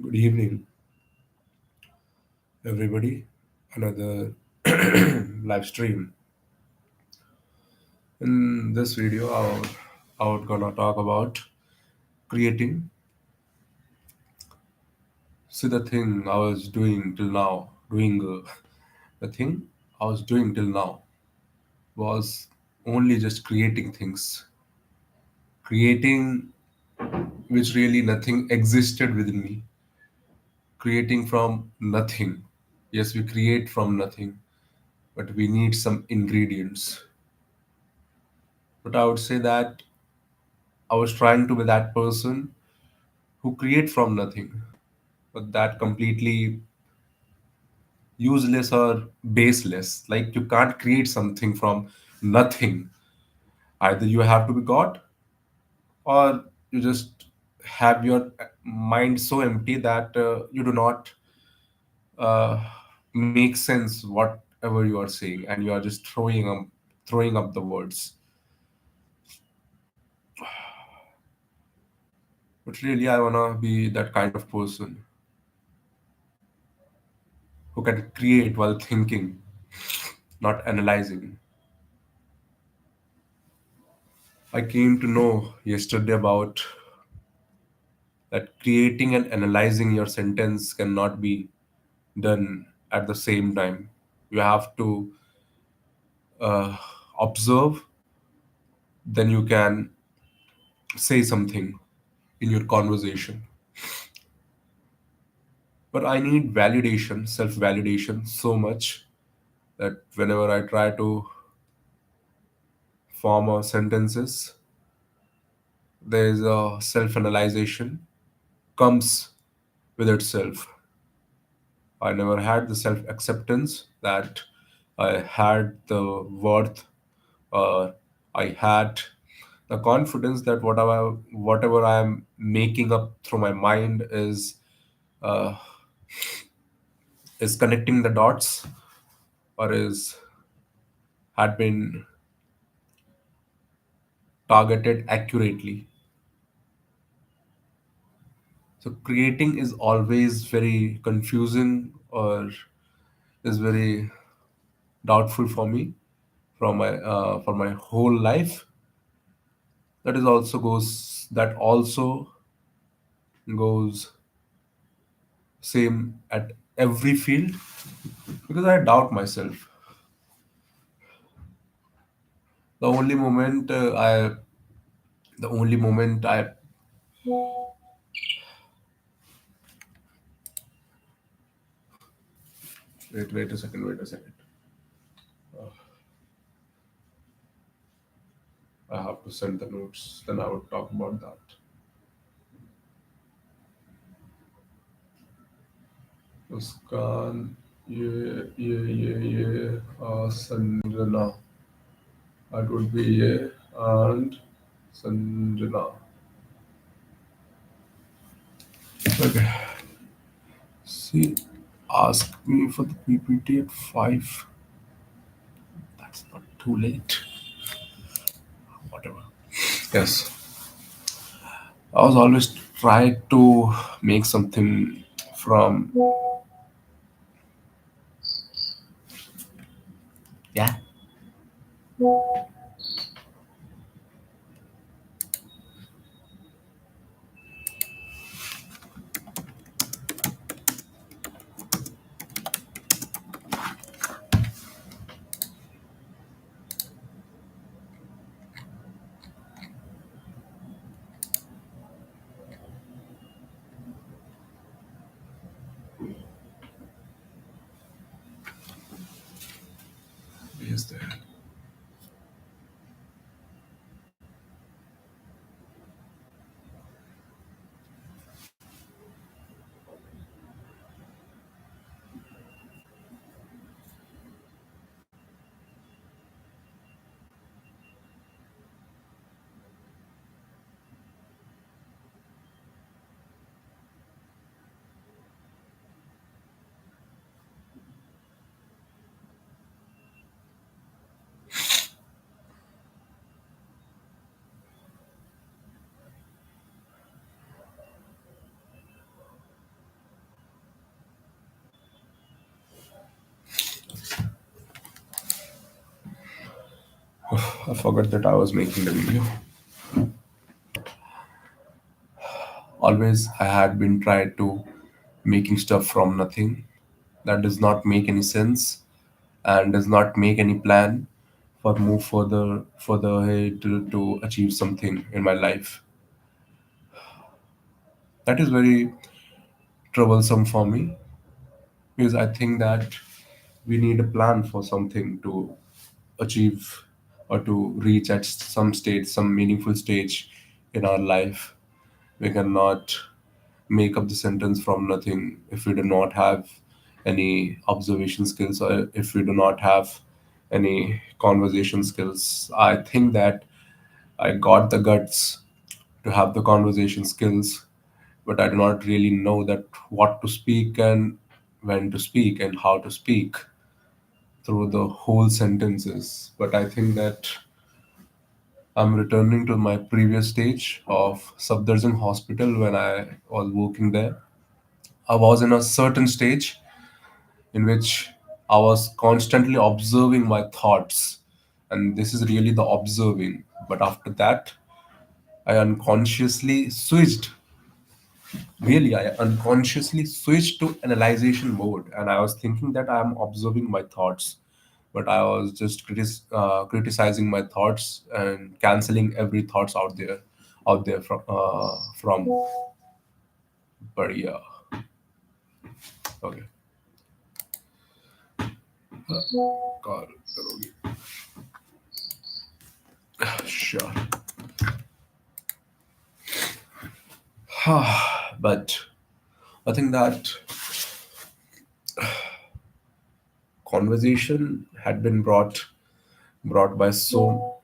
Good evening, everybody. Another live stream. In this video, I would gonna talk about creating. See, the thing I was doing till now, the thing I was doing till now was only just creating things, creating which really nothing existed within me, creating from nothing. Yes, we create from nothing, but we need some ingredients. But I would say that I was trying to be that person who create from nothing, but that completely useless or baseless. Like you can't create something from nothing. Either you have to be God or you just have your mind so empty that you do not uh, make sense whatever you are saying and you are just throwing up the words. But really I wanna be that kind of person who can create while thinking, not analyzing. I came to know yesterday about that creating and analyzing your sentence cannot be done at the same time. You have to uh, observe, then you can say something in your conversation. But I need validation, self validation so much that whenever I try to form a sentences, there is a self analyzation comes with itself. I never had the self acceptance that I had the worth or I had the confidence that whatever I am making up through my mind uh, is connecting the dots or is had been targeted accurately. So creating is always very confusing or is very doubtful for me for my whole life. That also goes same at every field because I doubt myself. The only moment the only moment I wait a second. I have to send the notes. Then I would talk about that. Muskan, Sanjana. That would be ye and Sanjana. Okay. See, ask me for the PPT at 5. That's not too late. Whatever. Yes. I was always try to make something from. Yeah. Is there? I forgot that I was making the video. Always I had been tried to making stuff from nothing. That does not make any sense and does not make any plan for move further ahead to achieve something in my life. That is very troublesome for me because I think that we need a plan for something to achieve or to reach at some stage, some meaningful stage in our life. We cannot make up the sentence from nothing if we do not have any observation skills or if we do not have any conversation skills. I think that I got the guts to have the conversation skills, but I do not really know that what to speak and when to speak and how to speak through the whole sentences. But I think that I'm returning to my previous stage of Safdarjung Hospital when I was working there. I was in a certain stage in which I was constantly observing my thoughts. And this is really the observing. But after that, I unconsciously switched. Really, I unconsciously switched to analyzation mode. And I was thinking that I am observing my thoughts. But I was just criticizing my thoughts and canceling every thoughts out there from. But yeah, okay. God, sure. But I think that conversation had been brought by so.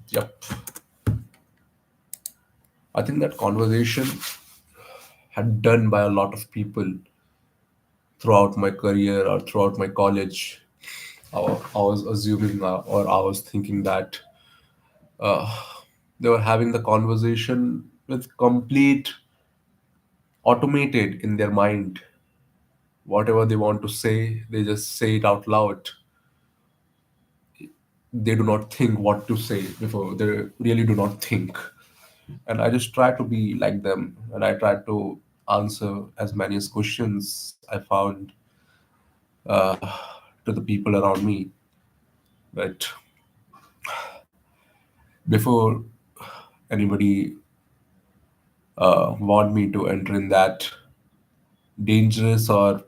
Yep. I think that conversation had done by a lot of people throughout my career or throughout my college. I was assuming or I was thinking that they were having the conversation with complete automated in their mind. Whatever they want to say, they just say it out loud. They do not think what to say before they really do not think. And I just try to be like them and I try to answer as many as questions I found to the people around me. But before anybody want me to enter in that dangerous or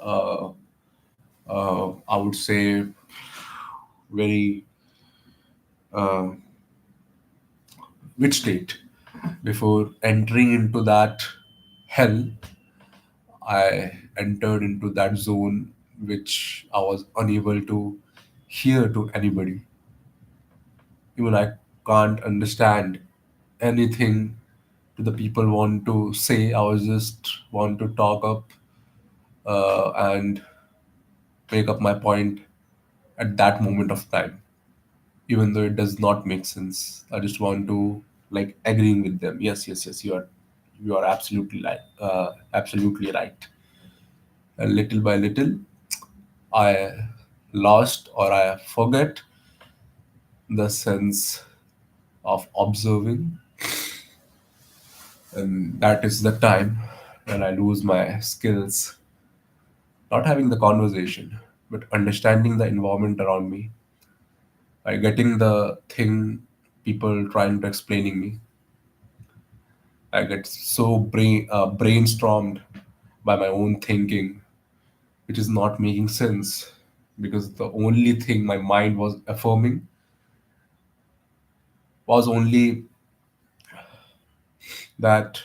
I would say very which state, before entering into that hell, I entered into that zone which I was unable to hear to anybody. Even I can't understand anything to the people want to say. I was just want to talk up and make up my point at that moment of time, even though it does not make sense. I just want to like agreeing with them. Yes, yes, yes. You are absolutely right. And little by little, I lost or I forget the sense of observing, and that is the time when I lose my skills, not having the conversation, but understanding the environment around me, by getting the thing people trying to explaining me. I get so brainstormed by my own thinking, which is not making sense because the only thing my mind was affirming was only that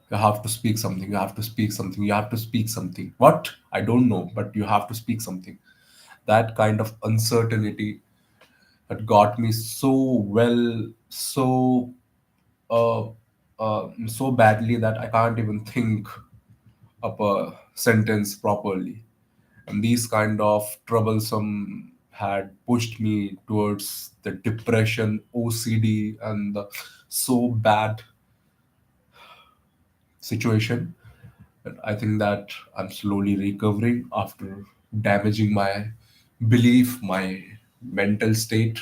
you have to speak something, you have to speak something, you have to speak something. What? I don't know, but you have to speak something. That kind of uncertainty had got me so well, uh, so badly that I can't even think up a sentence properly. And these kind of troublesome had pushed me towards the depression, OCD, and the so bad situation But I think that I'm slowly recovering after damaging my belief, my mental state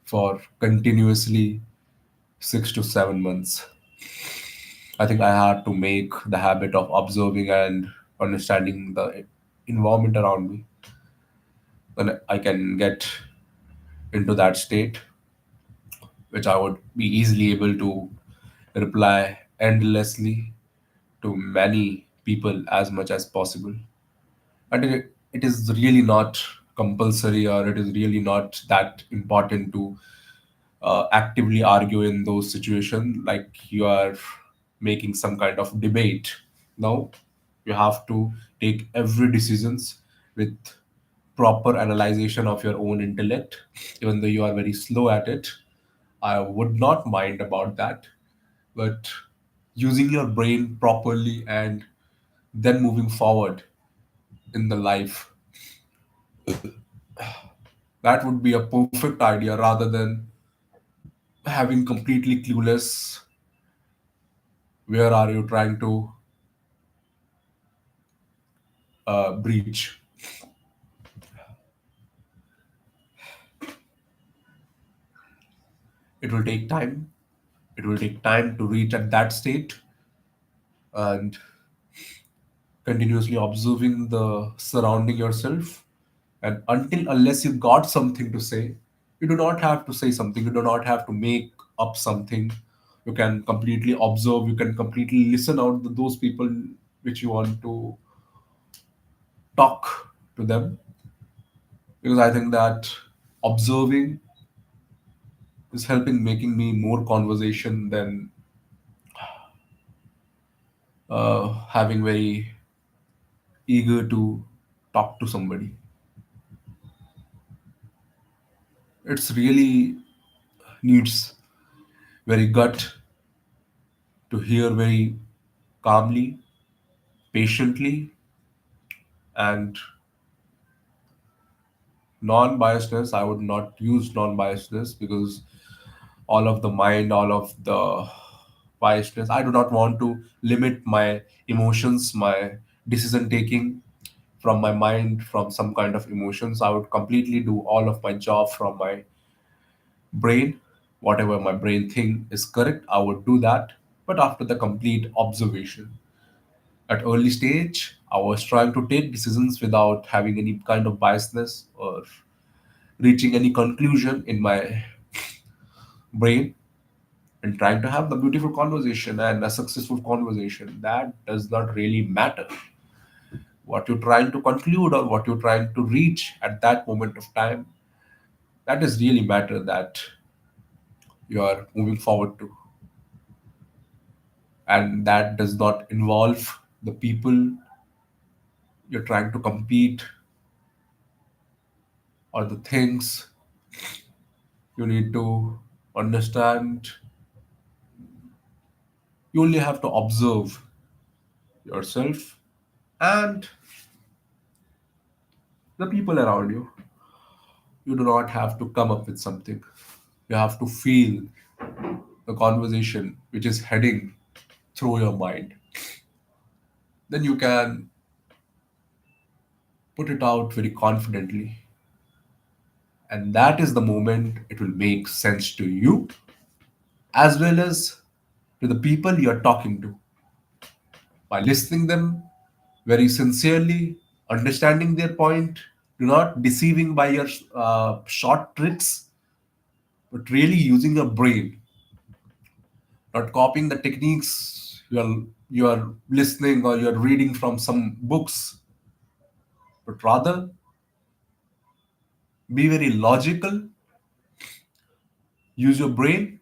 for continuously 6 to 7 months. I think I had to make the habit of observing and understanding the environment around me. Then I can get into that state, which I would be easily able to reply endlessly to many people as much as possible. And it is really not compulsory, or it is really not that important to actively argue in those situations like you are making some kind of debate. No, you have to take every decisions with proper analyzation of your own intellect. Even though you are very slow at it, I would not mind about that. But using your brain properly and then moving forward in the life, that would be a perfect idea rather than having completely clueless where are you trying to breach. It will take time. It will take time to reach at that state, and continuously observing the surrounding yourself. And until unless you got something to say, you do not have to say something. You do not have to make up something. You can completely observe. You can completely listen out those people which you want to talk to them, because I think that observing is helping making me more conversation than having very eager to talk to somebody. It's really needs very gut to hear very calmly, patiently, and non-biasness. I would not use non-biasness because all of the mind, all of the biasness, I do not want to limit my emotions, my decision taking from my mind, from some kind of emotions. I would completely do all of my job from my brain. Whatever my brain think is correct, I would do that, but after the complete observation. At early stage, I was trying to take decisions without having any kind of biasness or reaching any conclusion in my brain, and trying to have the beautiful conversation and a successful conversation. That does not really matter what you're trying to conclude or what you're trying to reach at that moment of time. That is really matter that you are moving forward to, and that does not involve the people you're trying to compete or the things. You need to understand, you only have to observe yourself and the people around you. You do not have to come up with something. You have to feel the conversation which is heading through your mind. Then you can put it out very confidently. And that is the moment it will make sense to you as well as to the people you're talking to. By listening them very sincerely, understanding their point, do not deceiving by your short tricks, but really using your brain, not copying the techniques you are listening or you're reading from some books, but rather be very logical, use your brain,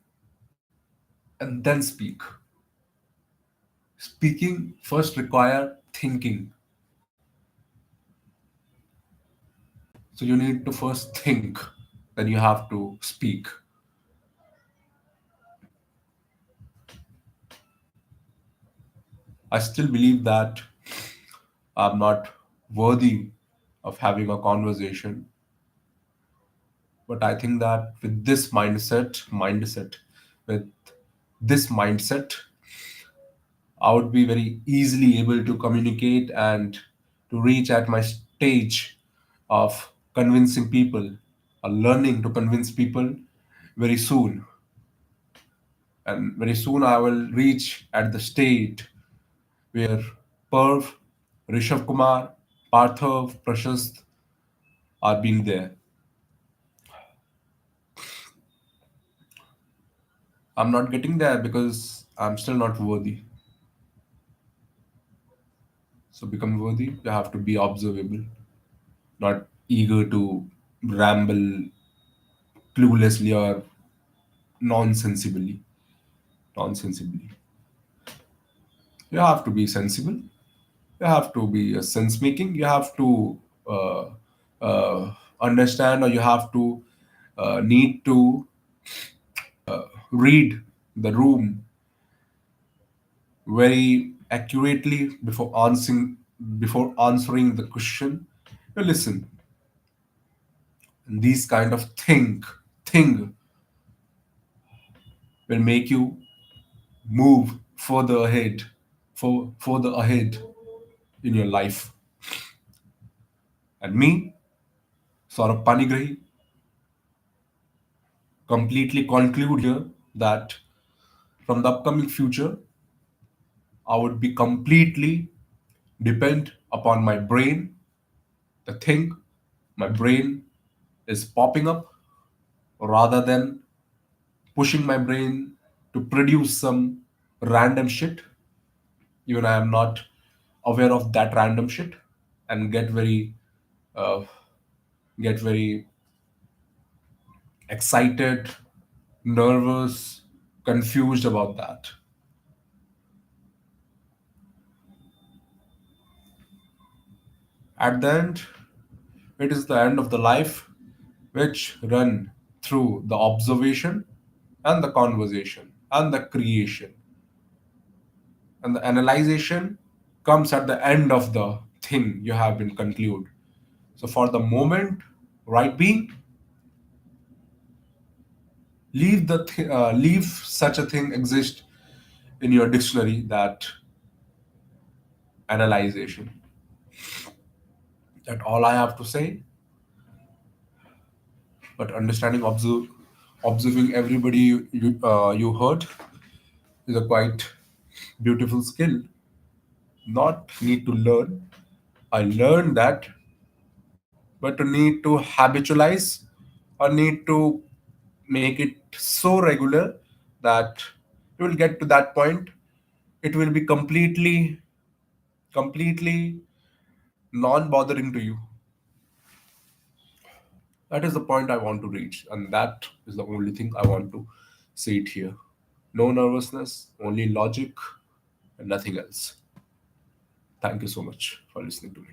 and then speak. Speaking first require thinking. So you need to first think, then you have to speak. I still believe that I'm not worthy of having a conversation, but I think that with this with this mindset, I would be very easily able to communicate and to reach at my stage of convincing people or learning to convince people very soon. And very soon I will reach at the state where Perv, Rishabh Kumar, Parthav, Prashast are being there. I'm not getting there because I'm still not worthy. So become worthy, you have to be observable, not eager to ramble cluelessly or nonsensibly. Nonsensibly. You have to be sensible. You have to be sense making. You have to uh, understand, or you have to need to read the room very accurately before answering the question. You listen. And these kind of thing will make you move further ahead in your life. And me, Saurabh Panigrahi, completely conclude here that from the upcoming future, I would be completely depend upon my brain, the thing my brain is popping up, rather than pushing my brain to produce some random shit. Even I am not aware of that random shit and uh, get very excited, nervous, confused about that. At the end, it is the end of the life which run through the observation and the conversation and the creation. And the analyzation comes at the end of the thing you have been conclude. So for the moment, right being, leave such a thing exist in your dictionary, that analyzation. That all I have to say. But observing everybody you heard is a quite beautiful skill. Not need to learn. I learned that, but to need to habitualize or need to make it so regular that you will get to that point. It will be completely non-bothering to you. That is the point I want to reach, and that is the only thing I want to say it here. No nervousness, only logic, and nothing else. Thank you so much for listening to me.